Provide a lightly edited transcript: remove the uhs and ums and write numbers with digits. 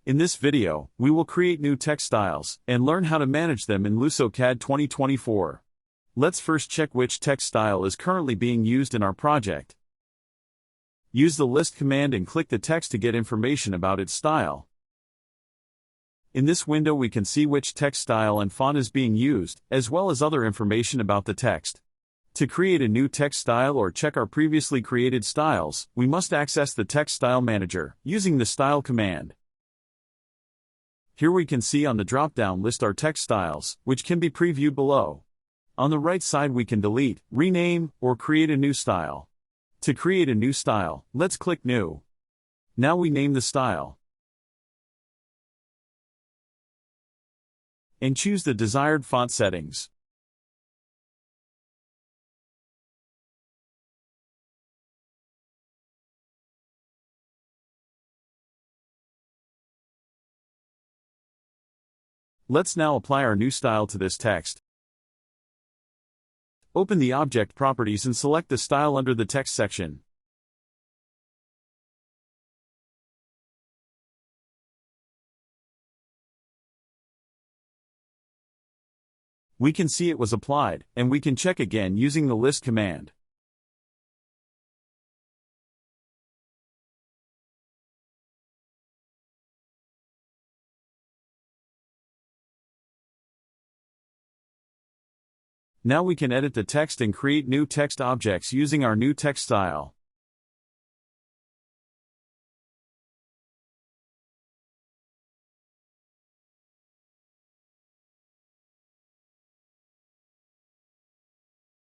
In this video, we will create new text styles and learn how to manage them in LusoCAD 2024. Let's first check which text style is currently being used in our project. Use the list command and click the text to get information about its style. In this window we can see which text style and font is being used, as well as other information about the text. To create a new text style or check our previously created styles, we must access the Text Style Manager using the Style command. Here we can see on the drop-down list our text styles, which can be previewed below. On the right side we can delete, rename, or create a new style. To create a new style, let's click New. Now we name the style and choose the desired font settings. Let's now apply our new style to this text. Open the Object Properties and select the style under the Text section. We can see it was applied, and we can check again using the List command. Now we can edit the text and create new text objects using our new text style.